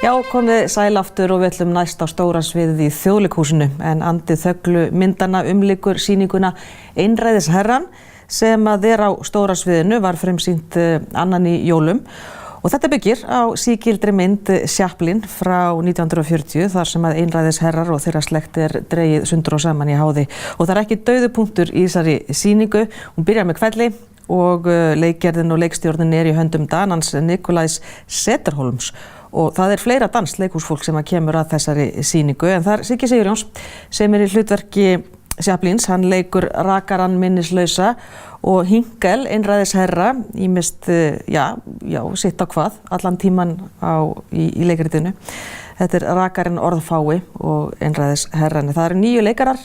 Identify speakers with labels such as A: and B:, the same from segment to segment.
A: Já, komið sæl aftur og við ætlum næst á stóra sviðið í Þjóðleikhúsinu en Andi Þögglu myndana umlykur sýninguna Einræðisherrann sem að á stóra sviðinu var frumsýnt annan í jólum og þetta byggir á sígildri mynd Chaplin frá 1940 þar sem að einræðisherrar og þeirra slekt dregið sundur og saman í háði og það ekki dauðupunktur í þessari sýningu. Hún byrjar með hvelli og leikgerðin og leikstjórnin í höndum Danans Nikolajs Zetterholms og það fleira danskt leikhúsfólk sem kemur að þessari sýningu en það Siggi Sigurjóns sem í hlutverki Chaplins, hann leikur rakarann minnislausa og Hinkel, einræðisherra, ýmist, sitt á hvað, allan tíman í leikritinu. Þetta rakarinn orðfái og einræðisherran. Það 9 leikarar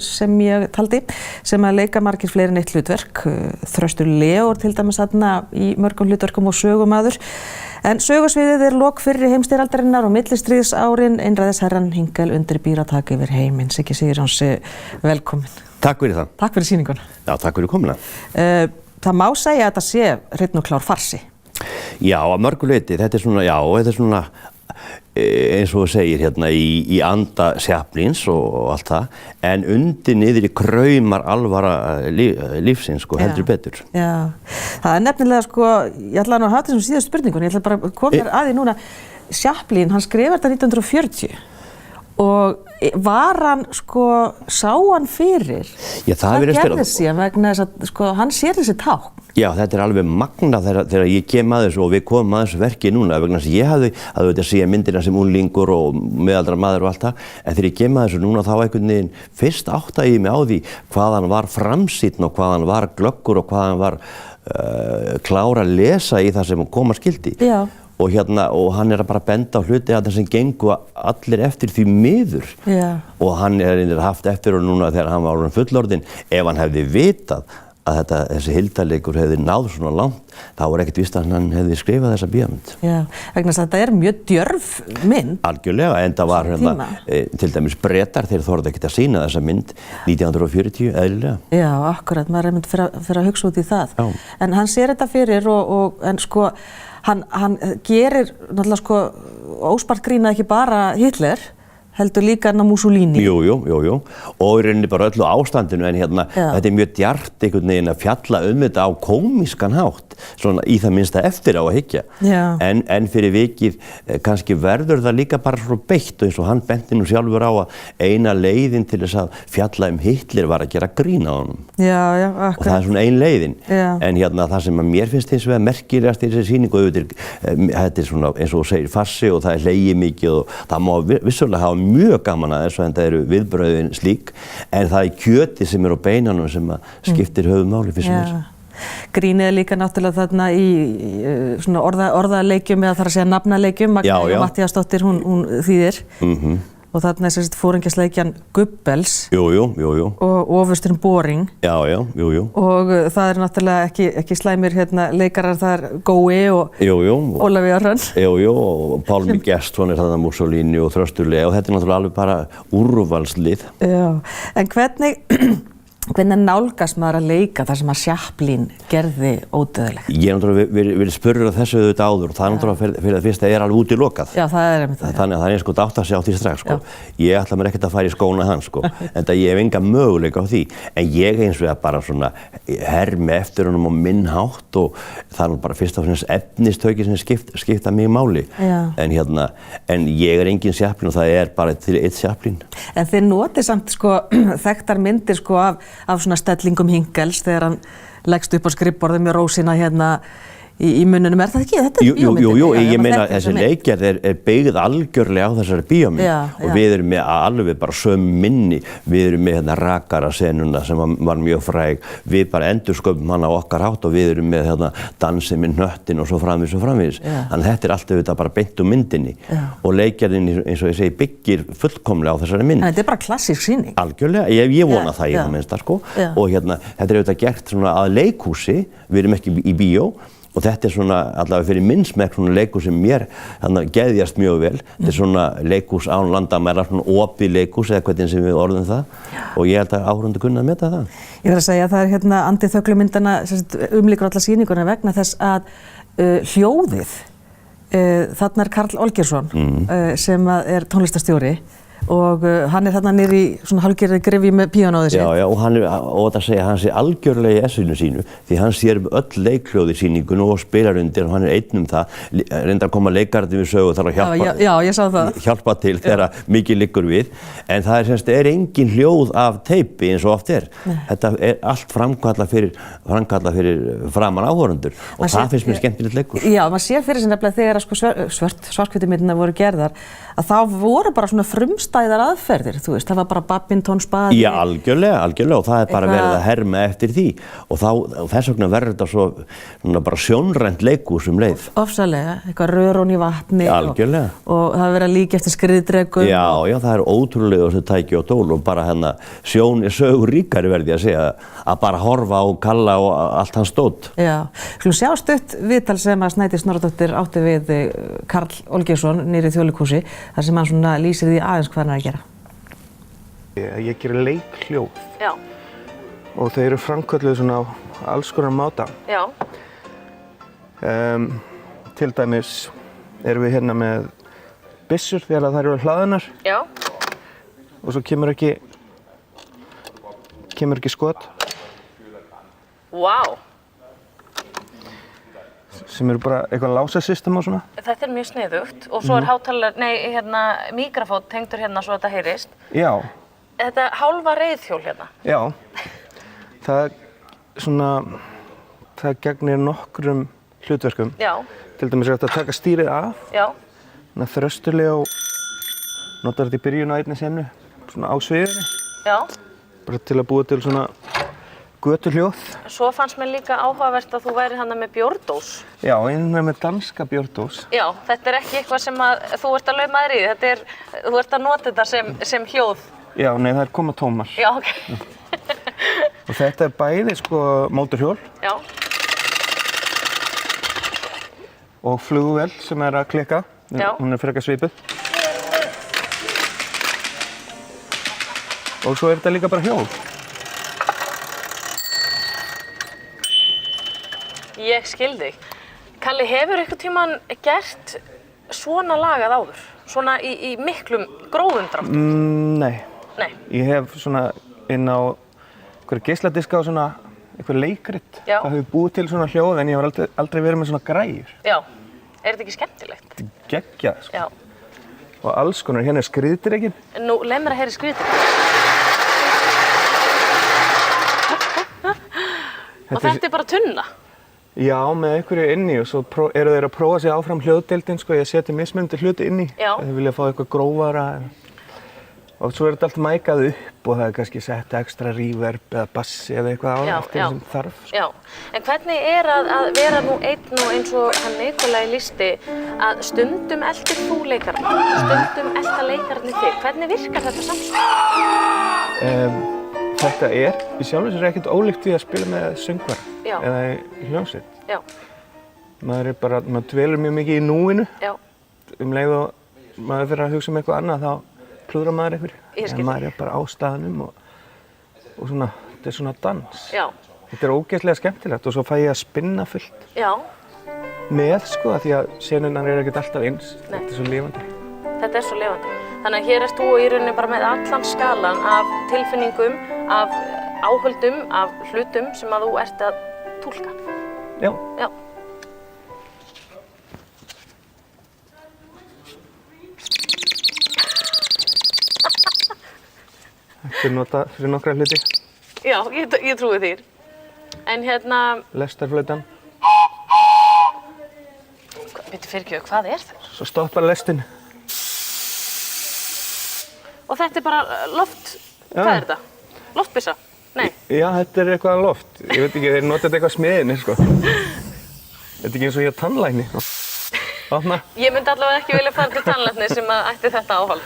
A: sem ég taldi, sem að leika margir fleiri en eitt hlutverk. Þröstur Leó til dæmis þarna í mörgum hlutverkum og sögumaður. En sögusviðið lok fyrri heimsstyrjaldarinnar og millistríðsárin, einræðisherran Hinkel undirbýr að taka yfir heiminn. Siggi Sigurjóns, velkomin.
B: Takk fyrir það.
A: Takk fyrir sýninguna.
B: Já, takk fyrir komuna.
A: Það má segja að þetta sé hreinn og klár farsi.
B: Já, að mörgu leyti. Þetta er svona eins og þú segir hérna í anda Chaplins og allt það, en undir niður í kraumar alvara lífsins, heldur betur.
A: Já, það nefnilega, ég ætla að hafa þessum síðustu spurningun, ég ætla bara að koma að því núna. Chaplin, hann skrifar þetta 1940 og var hann, sá hann fyrir?
B: Já, það
A: gerðist síðan vegna þess að, hann sér þessi tákn.
B: Já, þetta alveg magnað þegar ég kem að þessu og við komum að þessu verki núna vegna þess að ég hafði að sé myndina sem unglingur og meðaldra maður og allt það en þegar ég kem að þessu núna þá einhvern veginn fyrst áttaði ég mig á því hvað hann var framsýnn og hvað hann var glöggur og hvað hann var klár að lesa í það sem koma skildi.
A: Já.
B: Og hann að bara benda á hluti að það sem gengu allir eftir því miður.
A: Já. Og
B: hann haft eftir og núna þegar hann var orðinn fullorðinn ef hann hefði vitað að þessi hildarleikur hefði náð svona langt, þá var ekkert víst að hann hefði skrifað þessa bíómynd. Já,
A: vegna þess að þetta mjög djörf mynd.
B: Algjörlega, en það var til dæmis Bretar, þeir þorðu ekkert að sýna þessa mynd 1940, eðlilega.
A: Já, akkurat, maður mynd fyrir að hugsa út í það.
B: Já.
A: En hann sér þetta fyrir en hann gerir náttúrulega óspart grín að ekki bara Hitler, heldur líka Mussolini.
B: Jú. Og í rauninni bara öllu ástandinu en þetta mjög djarft einhvern veginn að fjalla þetta á kómískan hátt, svona í það minnsta eftir á að hyggja. En fyrir vikið kannski verður það líka bara svo beitt og eins og hann benti nú sjálfur á að eina leiðin til þess að fjalla Hitler var að gera grín á honum.
A: Já, akkurat.
B: Og það svona ein leiðin.
A: Já.
B: En það sem að mér finnst hins vegar merkilegast í þessi sýningu, þetta svona eins og þú segir farsi og það hlegið mikið og það má vissulega hafa mjög gaman að þessu en það eru viðbröðin slík en það kjöti sem á beinanum sem að skiptir höfuðmáli fyrir mér.
A: Grínið líka náttúrulega þarna í svona orðaleikjum eða þar að segja nafnaleikjum. Magdalena Matthíasdóttir, hún þýðir. Og þarna fóringjasleikjan Goebbels.
B: Jú.
A: Og ofurstinn Boring.
B: Já.
A: Og það náttúrulega ekki slæmir leikarar þar Gói og Ólafía Hrönn.
B: Jú, og Pálmi Gestsson þarna Mussolini og Þröstur Leó og þetta náttúrulega alveg bara úrvalslið. Já,
A: en hvernig nálgast maður að leika þar sem að Chaplin gerði ódauðlegt?
B: Ég náttúrulega vil spurður að þessu auðvitað áður og það náttúrulega fyrir að fyrst að alveg útilokað.
A: Já, það einmitt það.
B: Þannig að það átt að sjá því strax, Ég ætla mér ekkert að fara í skóna hans, en ég hef enga möguleika á því. En ég eins vegar bara svona hermi eftir honum á minn hátt og það bara fyrst og fremst efnistöki sem skipta mig máli. En ég engin Chaplin og það bara til eitt Chaplin.
A: En þið notið samt þekktar myndir af svona stellingum Hinkels þegar hann leggst upp á skrifborðið með rósina í munnunum, það ekki? Þetta bíómyndin.
B: Jú, ég meina þessi leikgerð byggð algjörlega á þessari bíómynd og við erum með alveg bara sömu minni, við erum með rakara senuna sem var mjög fræg, við bara endursköpum hana á okkar hátt og við erum með dansið með hnöttin og svo framvegis. Þannig þetta alltaf þetta bara beint myndinni og leikgerðin eins og ég segi byggir fullkomlega á þessari mynd.
A: En þetta bara klassísk sýning.
B: Algjörlega, ég vona það í það minnsta og þetta auðvitað gert svona að leikhúsi, við erum ekki í bíó. Og þetta svona allavega fyrir minn smekk svona leikhús sem mér geðjast mjög vel. Þetta svona leikhús án landamæra, svona opið leikhús eða hvernig sem við orðum það. Og ég held að áhorfendur kunna að meta það.
A: Ég verð að segja að það Andi Þögglu myndana umlykur alla sýninguna vegna þess að hljóðið Þarna Karl Olgeirsson sem er tónlistarstjóri og hann þarna niður í svona hálfgerði gryfju með píanóið sitt.
B: Já, og hann ótt að segja, hann sé algjörlega í essinu sínu því hann sér öll leikhljóð í sýningunni og spilar undir og hann einn það, reyndar að koma leikararnir við sögu og þarf að
A: ég sá það.
B: Hjálpa til þegar mikið liggur við, en það semst engin hljóð af teipi eins og oft Þetta allt framkallað fyrir framan áhorfendur og það finnst mér skemmtilegt leikur.
A: Já, maður sér fyrir sig nefnilega þegar svarthvítumyndirnar voru gerðar að þá voru bara svona frumstæðar aðferðir, þú veist, það var bara badmintónspaði.
B: Já, algjörlega og það bara verið að herma eftir því og þess vegna verður þetta svo bara sjónrænt leikhús leið.
A: Ofsalega, eitthvað rörón í vatni og það verið að líka eftir skriðdrekum.
B: Já, það ótrúlega þessu tæki og tól og bara sjón sögur ríkari verði að segja að bara horfa á Kalla og allt hans stótt.
A: Já, skulum sjá stutt viðtal sem að Snædís Snorradóttir átti við Karl Olgeirsson niðri í Þjóðleikhúsi þar sem hann svona lýsir því aðeins hvað hann er að gera.
C: Ég geri leikhljóð. Já. Og þau eru framkölluð svona á alls konar máta. Já. Til dæmis erum við hérna með byssur þegar þær eru hlaðnar. Já. Og svo kemur ekki skot.
D: Vá.
C: Sem eru bara eitthvað lásasystem og svona.
D: Þetta mjög sniðugt og svo míkrafónn tengdur hérna svo þetta heyrist.
C: Já.
D: Þetta hálfa reiðhjól hérna.
C: Já. Það gegnir nokkrum hlutverkum. Já. Til dæmis hægt að taka stýrið af. Já. Þannig að þröstulega og notar þetta í byrjun á einni senu, svona á sviðinu. Já. Bara til að búa til svona götuhljóð.
D: Svo fannst mér líka áhugavert að þú væri hérna með bjórdós.
C: Já, með danska bjórdós.
D: Já, þetta ekki eitthvað sem þú ert að lauma þér í, þú ert að nota þetta sem hljóð.
C: Já, nei, það koma tómar.
D: Já, ok.
C: Og þetta bæði mótorhjól. Já. Og flugvél sem að klikka. Já. Hún frekar svipuð. Og svo þetta líka bara hjól.
D: Ég skil þig. Kalli, hefur einhvern tímann gert svona lagað áður? Svona í miklum grófum dráttum?
C: Nei. Nei. Ég hef svona inn á einhverja geisladiska og svona einhver leikrit. Já. Það hefur búið til svona hljóð en ég hef aldrei verið með svona græjur. Já. Er þetta ekki skemmtilegt? Þetta geggjað, sko.
D: Já.
C: Og alls konar. Hérna skriðdrekinn.
D: Nú, leið mér að heyra skriðdrekinn. Og þetta bara tunna?
C: Já, með einhverju inni og svo eru þeir að prófa sig áfram hljóðdeildin, sko. Ég seti mismunandi hluti inni. Já. Þeir vilja fá eitthvað grófara. Og svo er þetta allt mækað upp og það er kannski sett ekstra reverb eða bassi eða eitthvað á eftir sem þarf. Sko.
D: Já, en hvernig er að vera nú einn og eins og hann Nikolai lýsti að stundum eltir þú leikararna, stundum elta leikararnir þig. Hvernig virkar þetta samspil?
C: Þetta í sjálfu sér ekkert ólíkt við að spila með söngvara eða í hljómsveit. Já. Maður dvelur mjög mikið í núinu. Já. Leið og maður fyrir að hugsa um eitthvað annað þá klúðrar maður einhverju. En maður er bara á staðnum og svona, þetta er svona dans. Já. Þetta er ógeðslega skemmtilegt og svo fæ ég að spinna fullt. Já. Með, sko, því að senurnar eru ekkert alltaf eins. Nei. Þetta er svo lifandi.
D: Þetta er svo lifandi. Þannig að hér ert þú í rauninni bara með allan skalan af tilfinningum, af áhöldum, af hlutum sem að þú ert að túlka.
C: Já.
D: Já.
C: Þetta er notað fyrir nokkra hluti.
D: Já, ég trúi þér. En hérna...
C: Lestarflautan.
D: Bíddu fyrirgefðu, hvað er það?
C: Svo stoppar lestin.
D: Og þetta er bara loft... Hvað er þetta? Loftbyssa? Nei.
C: Já, þetta er eitthvað loft. Ég veit ekki, þeir nota þetta eitthvað smiðinni, sko. Þetta er ekki eins og ég er tannlækni. Opna.
D: Ég myndi allavega ekki vilja fara til tannlækni sem ætti þetta áhald.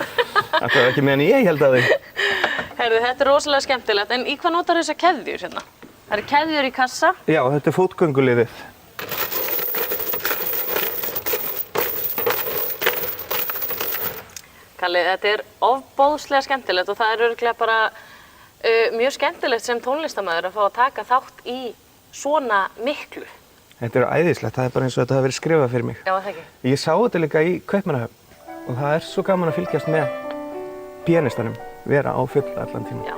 C: Þetta er ekki meðan ég held að þig.
D: Heyrðu, þetta er rosalega skemmtilegt, en í hvað notar þessar keðjur hérna? Það eru keðjur í kassa?
C: Já, þetta er fótgönguliðið.
D: Kalli, þetta er ofboðslega skemmtilegt og það er örugglega bara mjög skemmtilegt sem tónlistarmaður að fá að taka þátt í svona miklu.
C: Þetta æðislegt, það bara eins og þetta hafi verið skrifað fyrir mig.
D: Já, það ekki.
C: Ég sá þetta líka í Kaupmannahöfn og það svo gaman að fylgjast með píanistanum, vera á full allan tíma.
D: Já,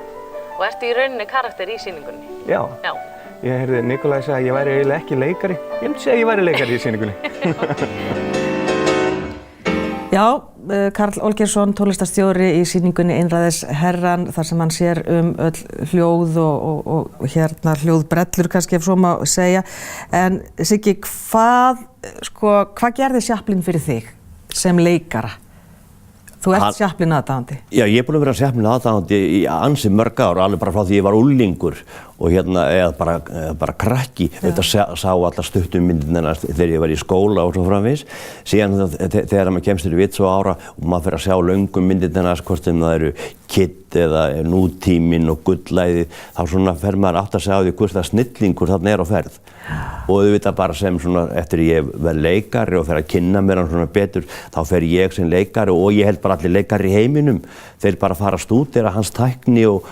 D: og ertu í rauninni karakter í sýningunni?
C: Já.
D: Já.
C: Ég heyrði Nikolaj segja að ég væri eiginlega ekki leikari. Ég myndi segja að ég væri leikari í sýningunni.
A: Já, Karl Olgeirsson, tónlistarstjóri í sýningunni Einræðisherrann, þar sem hann sér öll hljóð og hérna hljóðbrellur kannski ef svo má segja. En Siggi, hvað gerði Chaplin fyrir þig sem leikara? Þú ert Chaplin aðdáandi. Já,
B: ég er búinn að vera Chaplin aðdáandi í ansi mörg ár, alveg bara frá því ég var unglingur og hérna, eða bara krakki. Þetta sá allar stuttum myndirnar þegar ég var í skóla og svo framvegis. Síðan þegar maður kemst til vits og ára og maður fer að sjá löngum myndirnar, hvort sem það eru Kidd eða Nútíminn og Gullæðið, þá svona fer maður átt að segja á því hvort það snillingur þarna er á ferð. Og auðvitað bara sem svona, eftir ég verð leikari og fer að kynna mér hann svona betur, þá fer ég sem leikari og ég held bara allir leikari í heiminum, þeir bara fara að stúdera hans tækni og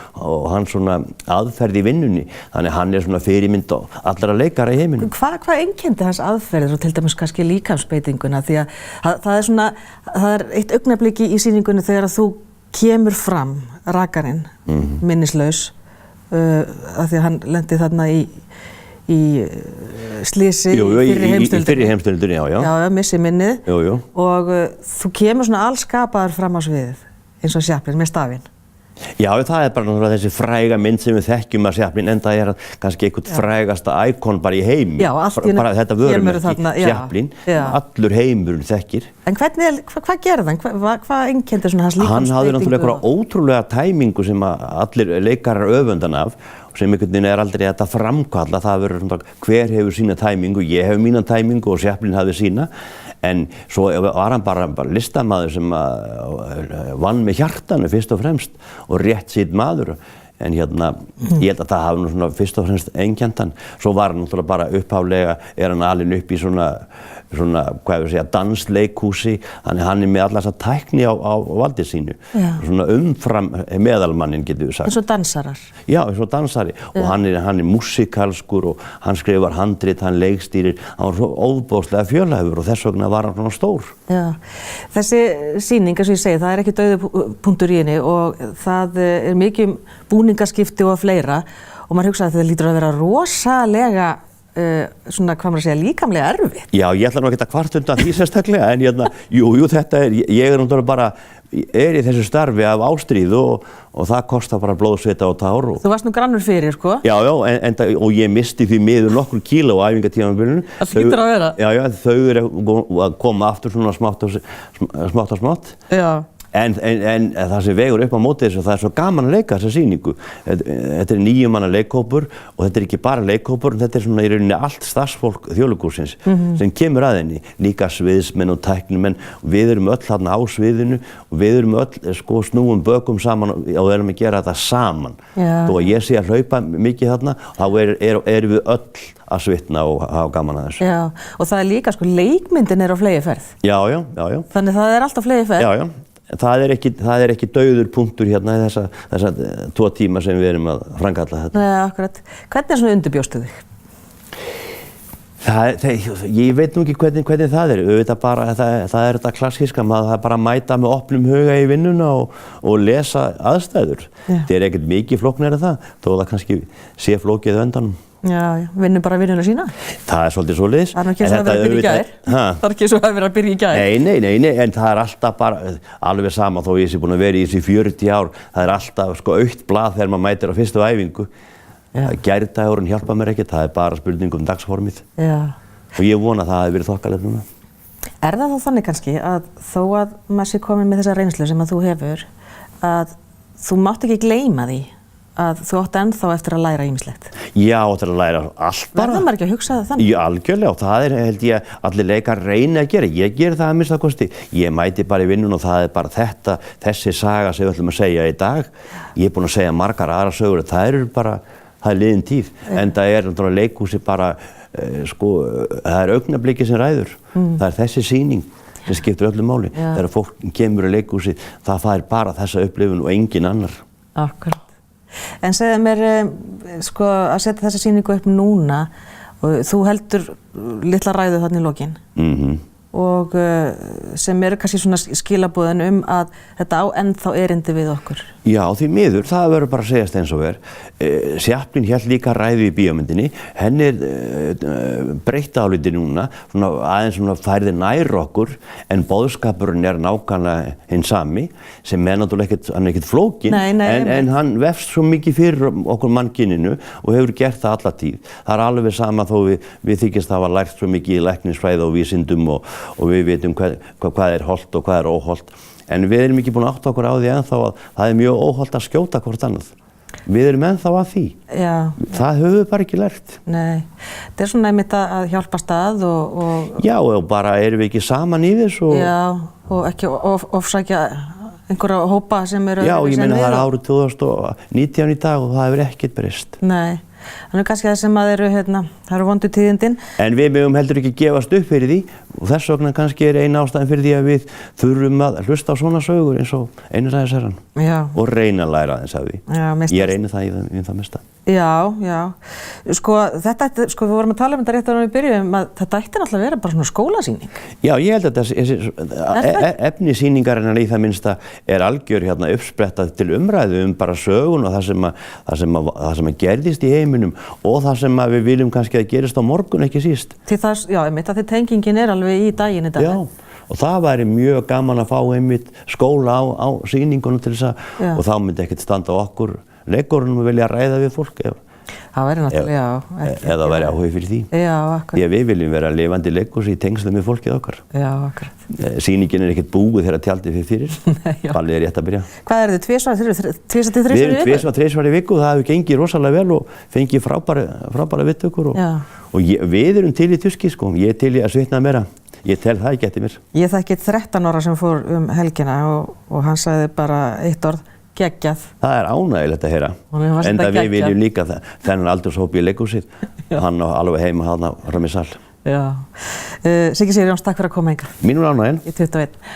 B: hans svona aðferð í vinnunni. Þannig hann er svona fyrirmynd og allra leikara í heiminum.
A: Hvað einkenndi hans aðferðir og til dæmis kannski líkamsbeitinguna? Því að það er eitt augnablik í sýningunni þegar að þú kemur fram, rakarinn, minnislaus, af því að hann lendi þarna í slysi í fyrri heimsstyrjöldinni. Í fyrri heimsstyrjöldinni, já. Já, missi minnið.
B: Jú.
A: Og þú kemur svona allskapaður fram á sviðið, eins og Chaplin, með stafinn.
B: Já, það er bara náttúrulega þessi fræga mynd sem við þekkjum að Chaplin, en það er kannski einhvern frægasta íkon bara í heimi. Já, allt í
A: bara
B: þetta vörumerki, Chaplin, allur heimurinn þekkir.
A: En hvað gerði hann? Hvað einkenndi svona hans líkamsbeitingu?
B: Hann hafði náttúrulega einhverja ótrúlega tæmingu sem allir leikarar öfundan af, sem einhvern veginn er aldrei þetta framkalla. Það verður svona, hver hefur sína tæmingu, ég hef mína tæmingu og Chaplin hafði sína. En svo var hann bara listamaður sem vann með hjartanu fyrst og fremst og rétt sitt maður. En hérna, ég held að það hafi nú svona fyrst og fremst einkennt hann. Svo var hann náttúrulega bara upphaflega, er hann alinn upp í svona hvað ég segja, dansleikhúsi. Þannig hann er með alla þessa tækni á valdi sínu. Svona umfram meðalmanninn, getur við sagt.
A: Eins og dansarar.
B: Já, eins og dansari. Og hann er músikalskur og hann skrifar handrit, hann leikstýrir. Hann var svo óbóðslega fjölhæfur og þess vegna var hann svona stór.
A: Já. Þessi sýning, eins og ég segi, það er ekki dauðapunktur í henni og það er mikið búningaskipti og fleira og maður hugsaði að þetta lítur að vera rosalega svona, hvað maður að segja, líkamlega erfitt. Já,
B: ég ætla nú ekki að kvarta undan því sérstaklega, en hérna, jú, þetta ég er náttúrulega bara, í þessu starfi af ástríðu og það kostar bara blóð, svita og tár.
A: Þú varst nú grannur fyrir, sko?
B: Já, og ég misti því miður nokkur kíló á æfingatímabilinu.
A: Það hlýtur að vera.
B: Já, þau eru að koma aftur svona smátt og smátt.
A: Já.
B: En það sem vegur upp á móti þessu, það er svo gaman að leika þessa sýningu. Þetta er 9 manna leikhópur og þetta er ekki bara leikhópur, þetta er svona í rauninni allt starfsfólk Þjóðleikhússins sem kemur að henni. Líka sviðsmenn og tæknimenn. Við erum öll þarna á sviðinu og við erum öll snúum bökum saman og erum að gera þetta saman. Þó að ég sé að hlaupa mikið þarna, þá erum við öll að svitna og hafa gaman að þessu.
A: Já, og það er líka leikmyndin er á fleygiferð.
B: Já.
A: Þannig það er alltaf fleygiferð.
B: Já. Það er ekki dauður punktur hérna í þessa 2 tíma sem við erum að framkalla þetta.
A: Nei, akkurat. Hvernig er svona undirbjóstu þig?
B: Ég veit nú ekki hvernig það er. Auðvitað bara, það er þetta klassíska, maður það er bara að mæta með opnum huga í vinnuna og lesa aðstæður. Það er ekkert mikið flóknir en það, þó það kannski sé flókið öndanum.
A: Já, vinnum bara vinnuna sína?
B: Það er svolítið svoleiðis.
A: Það er ekki svo að vera að byrja í gær. Það er ekki svo að vera að byrja í gær.
B: Nei, en það er alltaf bara, alveg sama þó ég sé búinn að vera í þessi 40 ár, það er alltaf autt blað þegar maður mætir á fyrstu æfingu. Gærdagurinn hjálpa mér ekki, það er bara spurning dagsformið. Já. Og ég vona að það hafi verið þokkalegt núna.
A: Er það þá þannig kannski að þó að maður sé komin með þessa reynslu sem að þú hefur, að þú mátt ekki gleyma því að þú átt ennþá eftir að læra ýmislegt?
B: Já, eftir að læra allt bara.
A: Verður maður ekki að hugsa það þannig?
B: Já, algjörlega, og það er, held ég, allir leikar reyna að gera. Ég ger það að minnsta kosti. Ég mæti bara í vinnun og það er bara þessi saga sem við ætlum að segja í dag. Ég er búinn að segja margar aðra sögur, það er liðin tíð. En það er náttúrulega leikhúsi bara, það er augnablikið sem ræður. Það er þessi sýning sem skiptir öllu máli. Þegar fólk kemur í leikhúsi, það fær bara þessa upplifun og engin annar.
A: Akkurat. En segðu mér, að setja þessa sýningu upp núna Og þú heldur litla ræðu þarna í lokin. Og sem eru kannski svona skilaboðin að þetta á ennþá erindi við okkur.
B: Já, því miður, það verður bara að segjast eins og Chaplin hélt líka ræðu í bíómyndinni, henni breytt áliti núna, svona aðeins svona færði nær okkur, en boðskapurinn nákvæmlega hinn sami, sem náttúrulega ekkert flókin, en hann vefst svo mikið fyrir okkur mannkyninu og hefur gert það alla tíð. Það alveg sama þó við þykjast hafa lært svo mikið í læknisfræði og vísindum og við vitum hvað hollt og hvað óhollt. En við erum ekki búin að átta okkur á því ennþá að það mjög óhollt að skjóta hvort annað. Við erum ennþá að því. Já. Það höfum við bara ekki lært.
A: Nei. Þetta svona einmitt að hjálpast að og...
B: Já, og bara erum við ekki saman í þessu og...
A: Já, og ekki ofsækja einhverja hópa sem eru...
B: Já, ég meina það árið 2019 í dag og það hefur ekkert breyst.
A: Nei. Þannig kannski það sem að það eru vondu tíðindin.
B: En við mögum heldur ekki gefast upp fyrir því og þess vegna kannski eina ástæðan fyrir því að við þurfum að hlusta á svona sögur eins og Einræðisherrann. Já. Og reyna að læra þess að því. Já, mest. Ég reyni það í það mesta.
A: Já, já. Sko, við vorum að tala um þetta rétt áður en við byrjuðum að þetta ætti náttúrulega að vera bara svona skólasýning.
B: Já, ég held að þessi efnisýningarinnar í það minnsta algjör uppsprettað til umræðu bara sögun og það sem gerðist í heiminum og það sem við viljum kannski að gerist á morgun ekki síst.
A: Já, einmitt að því tengingin alveg í daginn í dag.
B: Já, og það væri mjög gaman að fá einmitt skóla á sýningunum til þess og þá myndi ekkert standa á okkur leikurunum að vilja ræða við fólk
A: það væri náttúrulega, já.
B: Eða væri áhugi fyrir því.
A: Já, akkurat.
B: Því að við viljum vera lifandi leikhús í tengslum með fólkið okkar.
A: Já, akkurat.
B: Sýningin ekkert búið þegar tjaldið fyrir. Nei, já. Ballið rétt að byrja.
A: Hvað þið, 2 til 3
B: Við erum 2 til 3 í viku, það hefur gengið rosalega vel og fengið frábæra viðtökur og við erum til í tuski, sko. Ég til í að svitna meira. Ég tel það ekki eftir mér.
A: Ég þekki 13 ára sem fór helgina og hann sagði bara eitt orð. Geggjað. Það
B: ánægilegt að heyra. Enda við viljum líka þennan aldurshópi í leikhúsið. Hann á alveg heima þarna fram í sal.
A: Já. Siggi Sigurjóns, takk fyrir að koma hingað.
B: Mín ánægjan.
A: Í 21.